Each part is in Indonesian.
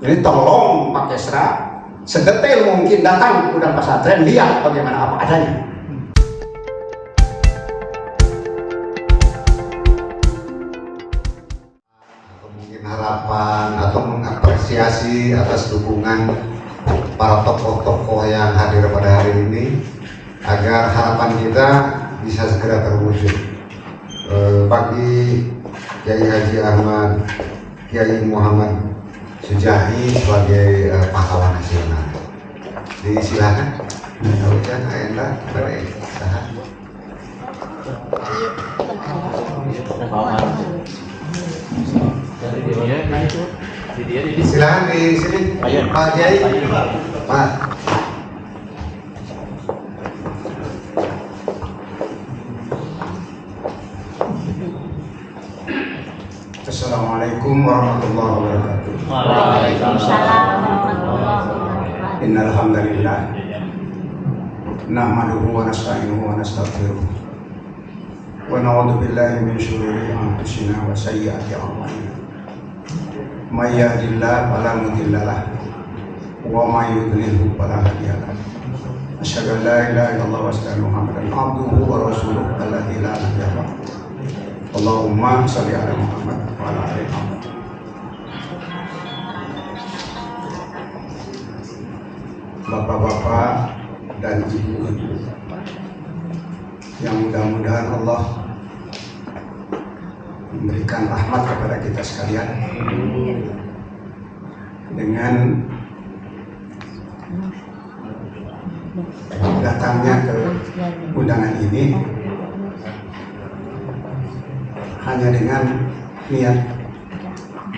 Jadi tolong Pak Kesra sedetail mungkin datang ke gudang pesantren, lihat bagaimana apa adanya. Mungkin harapan atau mengapresiasi atas dukungan para tokoh-tokoh yang hadir pada hari ini agar harapan kita bisa segera terwujud. Bagi Kiai Haji Ahmad Kiai Muhammad Sujahi sebagai pahlawan nasional. Silakan. Ujian Aenda silakan di sini Pak Kiai. Pak. Assalamualaikum warahmatullahi wabarakatuh. Waalaikumsalam warahmatullahi wabarakatuh. Innal hamdalillah nahmaduhu wa nasta'inuhu wa nastaghfiruh wa na'udzu billahi min shururi anfusina wa sayyiati a'malina. May yahdihillahu fala mudilla lahu wa may yudlilhu fala hadiya lahu. Asyhadu an la ilaha illallah wa asyhadu anna Muhammadan abduhu wa rasuluhu alladzi la nabiyya ba'dahu. Allahumma shalli ala Muhammad wa ala ali Muhammad. Bapak-bapak dan ibu-ibu yang mudah-mudahan Allah memberikan rahmat kepada kita sekalian dengan datangnya ke undangan ini hanya dengan niat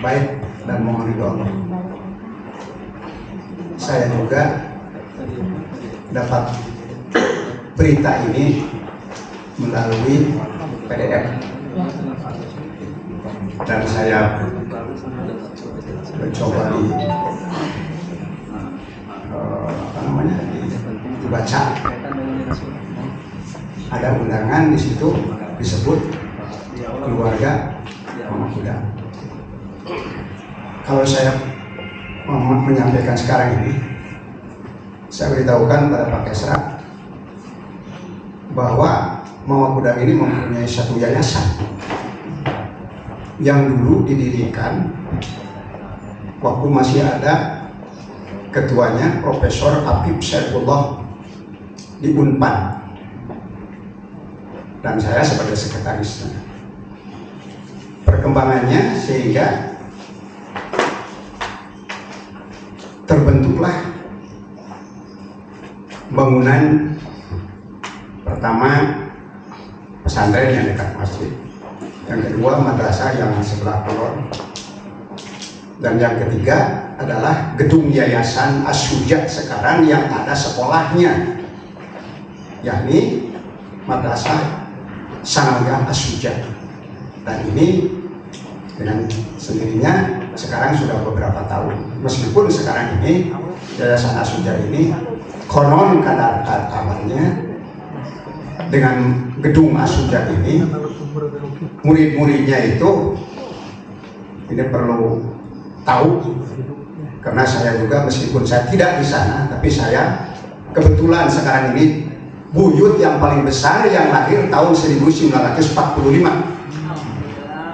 baik dan mohon ridho Allah. Saya juga dapat berita ini melalui PDF dan saya mencoba dibaca. Ada undangan di situ disebut keluarga Mama Kuda. Kalau saya menyampaikan sekarang ini, saya beritahukan pada Pak Kesra bahwa Mama Kuda ini mempunyai satu yayasan yang dulu didirikan waktu masih ada ketuanya Profesor Habib Saifullah di Unpad dan saya sebagai sekretarisnya. Perkembangannya sehingga terbentuklah bangunan pertama pesantren yang dekat masjid, yang kedua madrasah yang sebelah kolon, dan yang ketiga adalah gedung yayasan As-Suja sekarang yang ada sekolahnya, yakni madrasah Sanawiyah As-Suja. Dan ini dengan sendirinya sekarang sudah beberapa tahun, meskipun sekarang ini yayasan As-Suja ini konon kabarnya dengan gedung As-Suja ini murid-muridnya itu, ini perlu tahu karena saya juga meskipun saya tidak di sana, tapi saya kebetulan sekarang ini buyut yang paling besar yang lahir tahun 1945.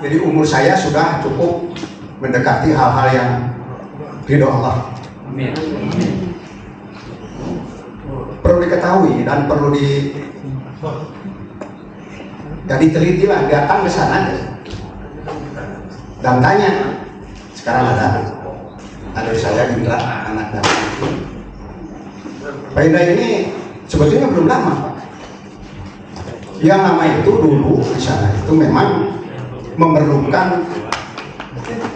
Jadi umur saya sudah cukup mendekati hal-hal yang ridho Allah. Amin. Perlu diketahui dan perlu jadi teliti lah, datang ke sana dan tanya. Sekarang ada saya Indra, anak dan itu. Pak Indra ini sebetulnya belum lama, Pak. Yang nama itu dulu di sana itu memang memerlukan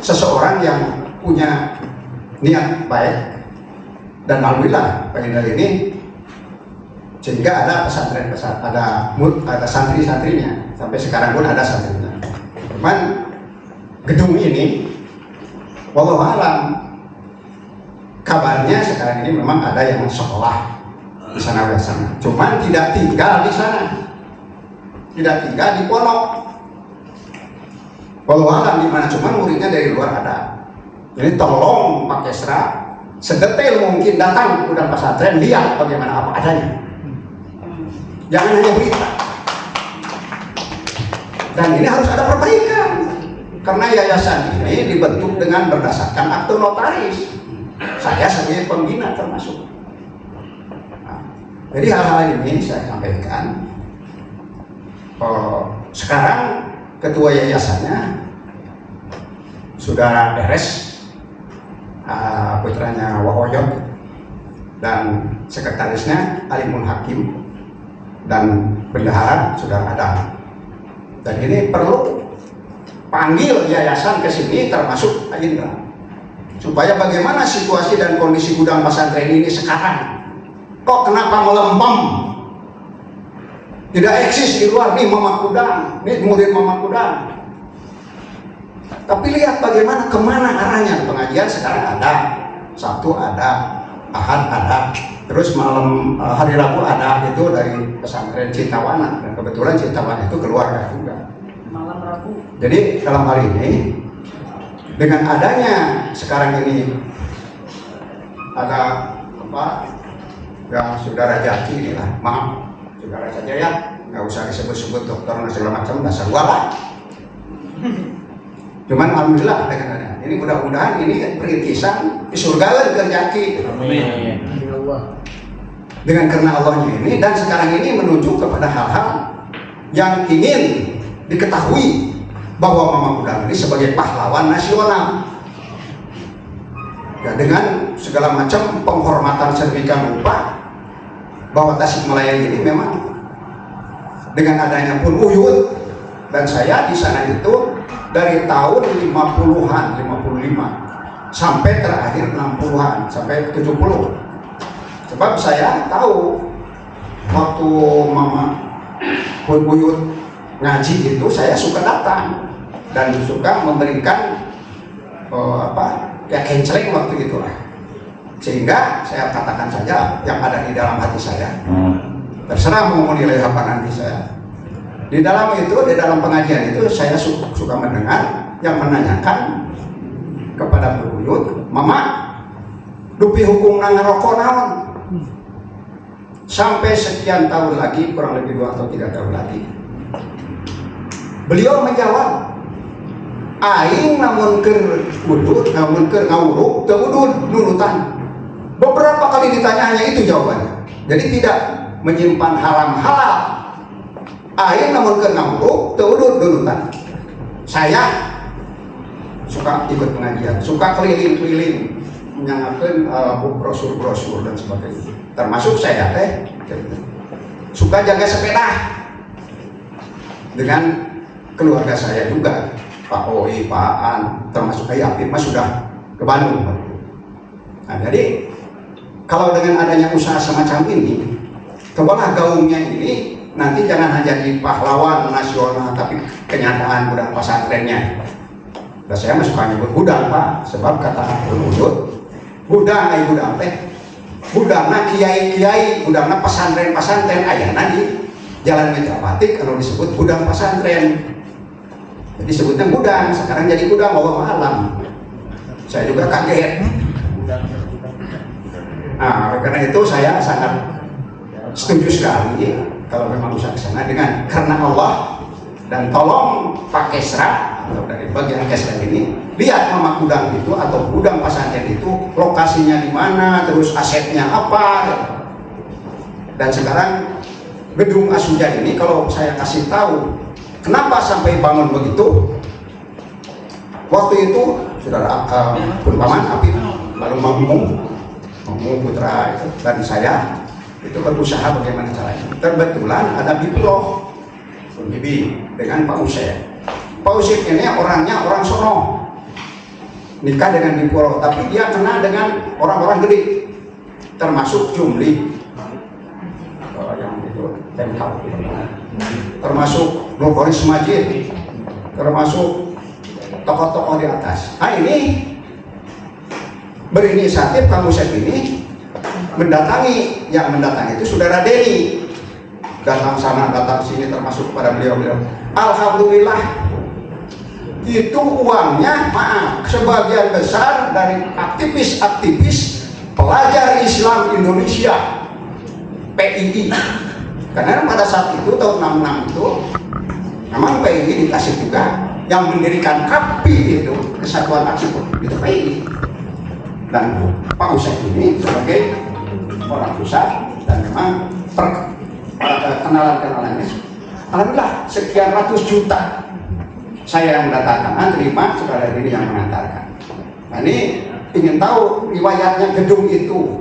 seseorang yang punya niat baik, dan alhamdulillah Pak Indra ini sehingga ada pesantren-pesantren, ada santri-santrinya, sampai sekarang pun ada santrinya. Cuman gedung ini wallahu alam kabarnya sekarang ini memang ada yang sekolah di sana biasanya, cuman tidak tinggal di sana, tidak tinggal di pondok. Walau alam di mana, cuma muridnya dari luar ada. Jadi tolong Pak Kesra sedetail mungkin datang ke gudang pesantren, lihat bagaimana apa adanya. Jangan hanya berita. Dan ini harus ada perbaikan. Karena yayasan ini dibentuk dengan berdasarkan akte notaris. Saya sebagai pembina termasuk. Nah, jadi hal-hal ini saya sampaikan. Sekarang ketua yayasannya sudah beres, putranya Wahoyot, dan sekretarisnya Alimul Hakim, dan bendahara sudah ada. Dan ini perlu panggil yayasan ke sini termasuk Pak Indra, supaya bagaimana situasi dan kondisi gudang pesantren ini sekarang. Kok kenapa melempem? Tidak eksis di luar nih Mama Kudang, nih murid Mama Kudang. Tapi lihat bagaimana kemana arahnya. Pengajian sekarang ada, Sabtu ada, Ahad ada, terus malam hari Rabu ada, itu dari pesantren Cintawana, dan kebetulan Cintawana itu keluarga juga. Malam Rabu. Jadi dalam hal ini, dengan adanya sekarang ini ada apa? Ya saudara Jaki inilah, maaf saudara saja ya, nggak usah disebut-sebut dokter dan segala macam, dasar wala. Cuman alhamdulillah dengan adanya ini, mudah-mudahan ini perintisan di surga Jaki. Amin. Dengan karena Allahnya ini, dan sekarang ini menuju kepada hal-hal yang ingin diketahui bahwa Mama Kudang ini sebagai pahlawan nasional. Ya, dengan segala macam penghormatan sedemikian rupa bahwa Tasikmalaya ini memang dengan adanya pun Uyut, dan saya di sana itu dari tahun 50-an, 55 sampai terakhir 60-an sampai 70. Sebab saya tahu waktu Mama Pun Uyut ngaji itu saya suka datang dan suka memberikan ya kenceleng waktu itulah, sehingga saya katakan saja yang ada di dalam hati saya, terserah mau nilai apa nanti saya. Di dalam itu, di dalam pengajian itu saya suka mendengar yang menanyakan kepada Bu Uyut, Mama dupi hukum nang rokok naon? Sampai sekian tahun lagi, kurang lebih 2 atau 3 tahun lagi, beliau menjawab, aing namun keur udud, namun keur ngawuruk, teu udud nunutan. Beberapa kali ditanya hanya itu jawabannya. Jadi tidak menyimpan haram halal. Aing namun keur ngawuruk, teu udud nunutan. Saya suka ikut pengajian, suka keliling-keliling menyangakeun brosur-brosur dan sebagainya. Termasuk saya teh suka jaga sepeda dengan keluarga saya juga, Pak Oi, Pak An, termasuk Ayah Apip mas sudah ke Bandung. Nah, jadi kalau dengan adanya usaha semacam ini, cobalah gaungnya ini nanti jangan hanya jadi pahlawan nasional, tapi kenyataan gudang pesantrennya. Dan saya masih suka nyebut gudang Pak, sebab kata Uyut, gudang ay gudang teh, gudangna kiai-kiai, gudangna pesantren-pesantren ayana di Jalan Metrapati kalau disebut gudang pesantren. Jadi sebutnya gudang, sekarang jadi gudang, wallahu alam. Saya juga kaget. Nah, karena itu saya sangat setuju sekali kalau memang usaha ke sana dengan karena Allah, dan tolong Pak Kesra atau dari bagian Kesra ini lihat Mama Kudang itu atau gudang pesantren itu lokasinya di mana, terus asetnya apa. Dan sekarang gedung Asuja ini kalau saya kasih tahu kenapa sampai bangun begitu, waktu itu saudara Pun Paman Apip lalu Mamu putra itu dan saya itu berusaha bagaimana caranya. Kebetulan ada Bipro Pun Bibi dengan Pak Usep. Pak Usep ini orangnya orang sono, nikah dengan Bipro, tapi dia kenal dengan orang-orang gede, termasuk Jumli, yang itu Temkau, termasuk Nurholis Majid, termasuk tokoh-tokoh di atas. Nah ini berinisiatif Kang Usep ini mendatangi, yang mendatangi itu saudara Deni, datang sana datang sini termasuk pada beliau-beliau. Alhamdulillah itu uangnya, maaf, sebagian besar dari aktivis-aktivis pelajar Islam Indonesia PII. Karena pada saat itu tahun 66 itu memang PII dikasih juga, yang mendirikan KAPI itu, Kesatuan Aksi itu PII. Dan Pak Ustadz ini sebagai orang pusat dan memang kenalan-kenalannya, alhamdulillah sekian ratus juta saya yang mendatangkan, terima saudara ini yang mengantarkan. Nah, ini ingin tahu riwayatnya gedung itu,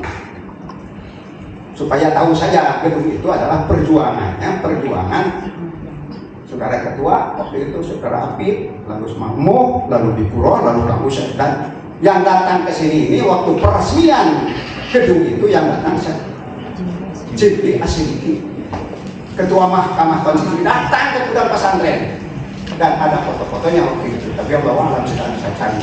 supaya tahu saja gedung itu adalah perjuangan saudara ketua waktu itu, saudara Apip, lalu Makmum, lalu di Puro, lalu Kang Usep, dan yang datang ke sini ini waktu peresmian gedung itu yang datang Jibri Asyidiki, ketua Mahkamah Konstitusi, datang ke gudang pesantren. Dan ada foto-fotonya waktu itu, tapi yang bawah alam sedang saya cari.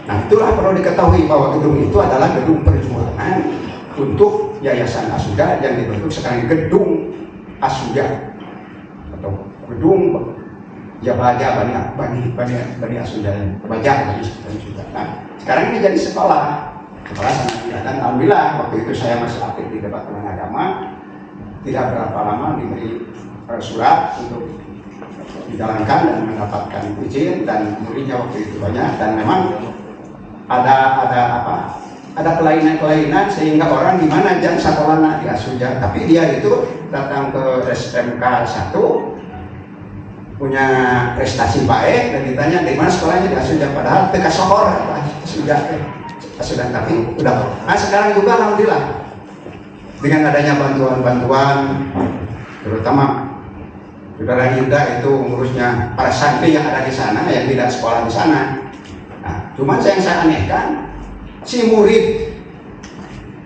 Nah, itulah perlu diketahui bahwa gedung itu adalah gedung perjuangan untuk Yayasan Asuda yang dibentuk sekarang gedung Asuda atau gedung Jabaja Bani Asuda, Baja Bani Asuda. Nah, sekarang ini jadi sekolah sangat indah, dan alhamdulillah waktu itu saya masih aktif di Departemen Agama, tidak berapa lama diberi surat untuk dijalankan dan mendapatkan izin, dan muridnya waktu itu banyak, dan memang ada kelainan-kelainan sehingga orang di mana jam sekolah di Asuda, tapi dia itu datang ke SMK 1 punya prestasi baik dan ditanya di mana sekolahnya di Asuda, padahal teka sohor Asuda, tapi udah. Nah, sekarang juga alhamdulillah dengan adanya bantuan-bantuan, terutama saudara Yuda itu ngurusnya para santri yang ada di sana yang tidak sekolah di sana. Nah, cuman yang saya anehkan, si murid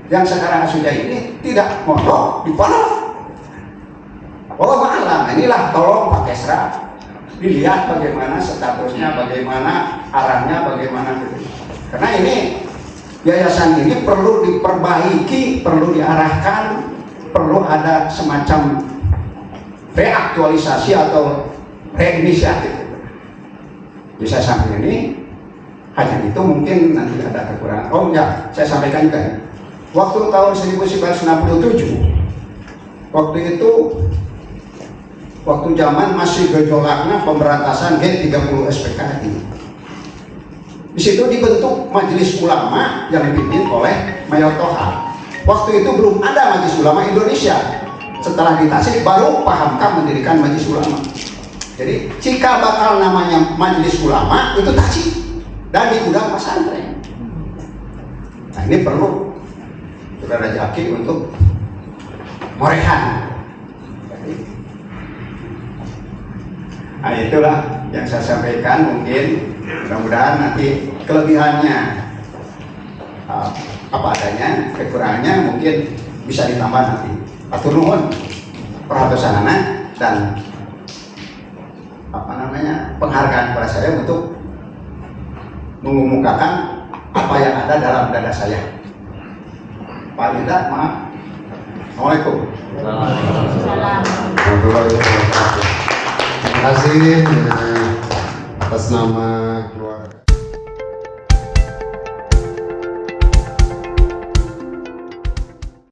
yang sekarang Asuda ini tidak mondok di pondok. Oh malam, inilah tolong Pak Kesra dilihat bagaimana statusnya, bagaimana arahnya, bagaimana gitu. Karena ini yayasan ini perlu diperbaiki, perlu diarahkan, perlu ada semacam reaktualisasi atau reinisiatif. Bisa sampai ini hanya itu, mungkin nanti ada kekurangan. Oh ya, saya sampaikan juga. Waktu tahun 1967, waktu itu waktu zaman masih gejolaknya pemberantasan G30 SPKI. Di situ dibentuk Majelis Ulama yang dipimpin oleh Mayor Toha. Waktu itu belum ada Majelis Ulama Indonesia. Setelah di Tasik baru Pak Hamka mendirikan Majelis Ulama. Jadi jika bakal namanya Majelis Ulama itu Tasik dan di gudang pesantren. Nah, ini perlu saudara Jaki untuk morehan. Nah, itulah yang saya sampaikan. Mungkin mudah-mudahan nanti kelebihannya apa adanya, kekurangannya mungkin bisa ditambah nanti. Atur nuhun perhatosanana dan penghargaan kepada saya untuk mengumumkakan apa yang ada dalam dada saya. Pak Yuda, maaf. Assalamualaikum. Terima kasih atas nama